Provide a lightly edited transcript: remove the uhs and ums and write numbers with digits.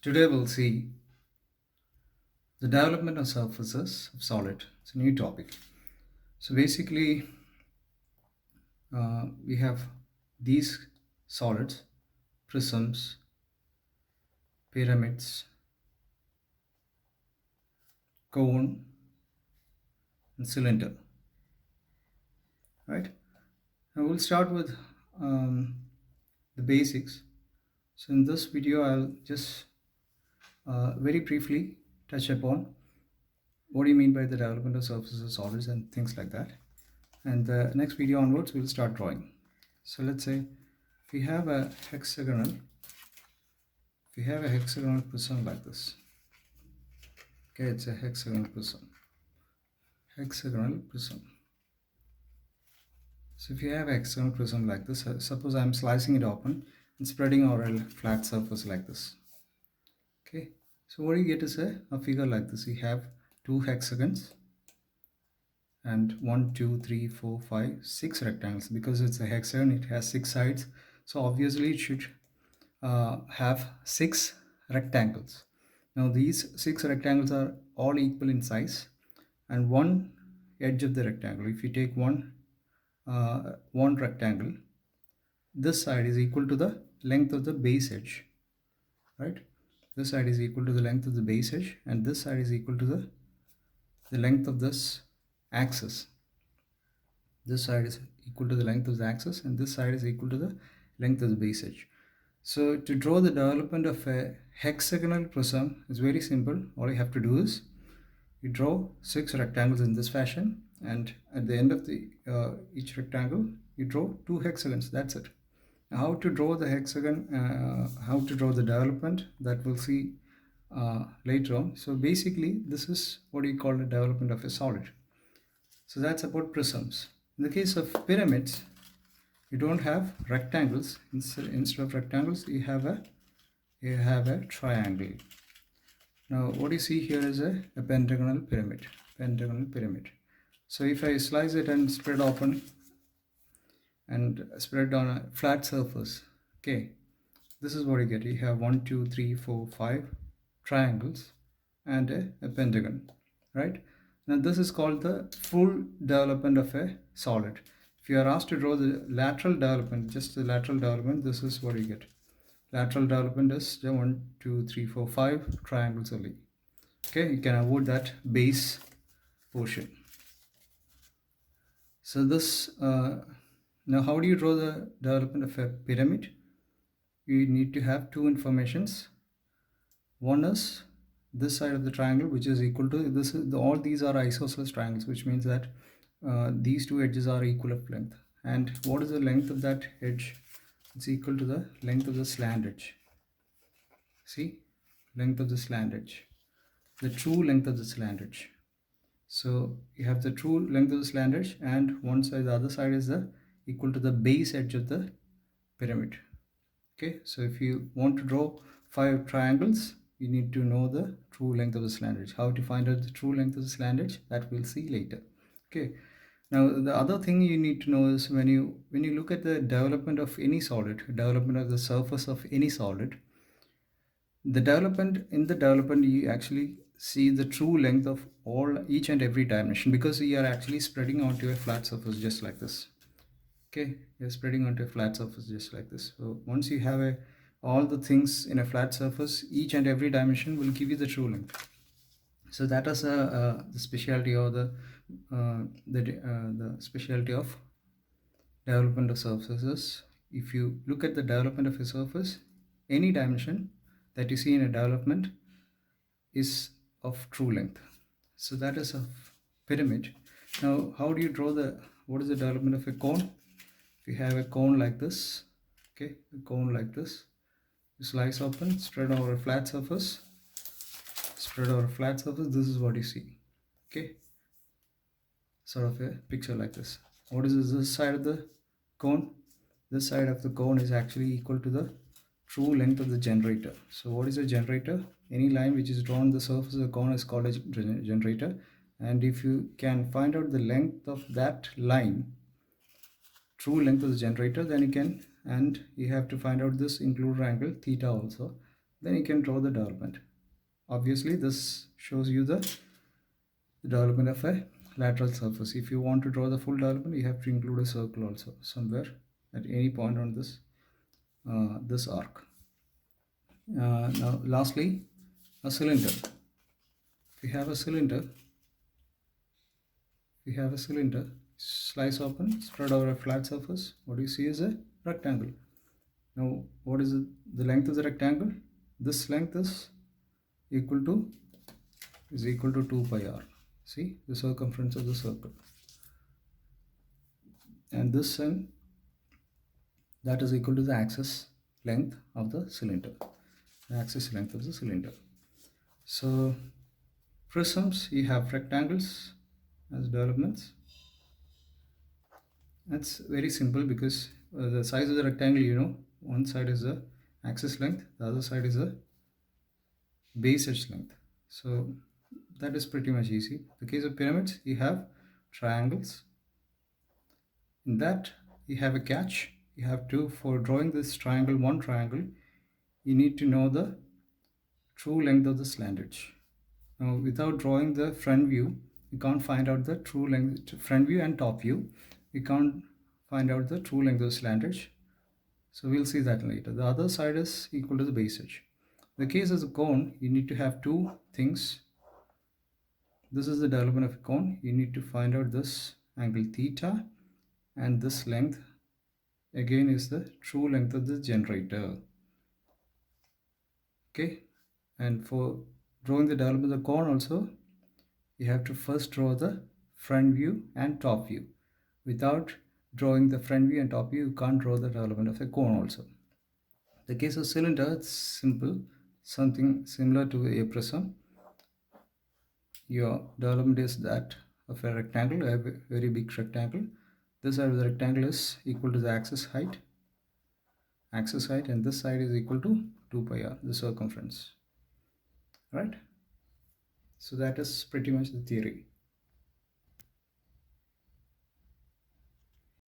Today we'll see the development of surfaces of solid. It's a new topic. So basically, we have these solids, prisms, pyramids, cone, and cylinder. Right? Now we'll start with the basics. So in this video, I'll just very briefly touch upon what do you mean by the development of surfaces of solids and things like that. And the next video onwards, we'll start drawing. So let's say if we have a hexagonal prism like this. Okay, it's a hexagonal prism. So if you have a hexagonal prism like this, suppose I'm slicing it open and spreading over a flat surface like this. Okay, so what you get is a figure like this. You have two hexagons and 1, 2, 3, 4, 5, 6 rectangles. Because it's a hexagon, it has 6 sides. So obviously it should have 6 rectangles. Now these 6 rectangles are all equal in size, and one edge of the rectangle, if you take one rectangle, this side is equal to the length of the base edge, right? This side is equal to the length of the base edge, and this side is equal to the length of this axis. This side is equal to the length of the axis, and this side is equal to the length of the base edge. So to draw the development of a hexagonal prism is very simple. All you have to do is you draw 6 rectangles in this fashion, and at the end of the each rectangle you draw 2 hexagons. That's it. Now, how to draw the hexagon, how to draw the development, that we'll see later on. So basically this is what you call the development of a solid. So that's about prisms. In the case of pyramids, you don't have rectangles. Instead of rectangles, you have a triangle. Now what you see here is a pentagonal pyramid. So if I slice it and spread open and spread on a flat surface, okay, this is what you get. You have 1, 2, 3, 4, 5 triangles and a pentagon, right? Now this is called the full development of a solid. If you are asked to draw the lateral development, just the lateral development, this is what you get. Lateral development is 1, 2, 3, 4, 5 triangles only. Okay, you can avoid that base portion. So this now how do you draw the development of a pyramid? You need to have two informations. One is this side of the triangle, which is equal to this. All these are isosceles triangles, which means that these two edges are equal of length. And what is the length of that edge? It's equal to the length of the slant edge. See, length of the slant edge, the true length of the slant edge. So you have the true length of the slant edge, and one side, the other side is the equal to the base edge of the pyramid. Okay, so if you want to draw 5 triangles, you need to know the true length of the slant edge. How to find out the true length of the slant edge, that we'll see later. Okay, now the other thing you need to know is when you look at the development of any solid, development of the surface of any solid, the development you actually see the true length of each and every dimension, because you are actually spreading onto a flat surface just like this. Okay, you're spreading onto a flat surface just like this. So once you have all the things in a flat surface, each and every dimension will give you the true length. So that is the specialty, or the specialty of development of surfaces. If you look at the development of a surface, any dimension that you see in a development is of true length. So that is a pyramid. Now how do you draw what is the development of a cone? If you have a cone like this, okay, a cone like this, you slice open, spread over a flat surface, this is what you see. Okay, sort of a picture like this. What is this side of the cone? This side of the cone is actually equal to the true length of the generator. So what is a generator? Any line which is drawn on the surface of the cone is called a generator. And if you can find out the length of that line, true length of the generator, then you have to find out this include angle theta also. then you can draw the development. Obviously this shows you the development of a lateral surface. If you want to draw the full development, you have to include a circle also somewhere at any point on this arc. Now lastly, a cylinder. If you have a cylinder, slice open, spread over a flat surface, what you see is a rectangle. Now what is the length of the rectangle? This length is equal to 2 pi r. See the circumference of the circle, and this end, that is equal to the axis length of the cylinder. So prisms, you have rectangles as developments. That's very simple because the size of the rectangle, one side is the axis length, the other side is the base edge length. So that is pretty much easy. In the case of pyramids, you have triangles. In that, you have a catch. You have to, for drawing this triangle, one triangle, you need to know the true length of the slant edge. Now, without drawing the front view, you can't find out the true length, front view and top view. We can't find out the true length of the slant edge. So we'll see that later. The other side is equal to the base edge. In the case of the cone, you need to have two things. This is the development of a cone. You need to find out this angle theta, and this length again is the true length of the generator. Okay, and for drawing the development of the cone also, you have to first draw the front view and top view. Without drawing the front view and top view, you can't draw the development of a cone also. The case of cylinder, it's simple, something similar to a prism. Your development is that of a rectangle, a very big rectangle. This side of the rectangle is equal to the axis height, and this side is equal to 2 pi r, the circumference, right? So that is pretty much the theory.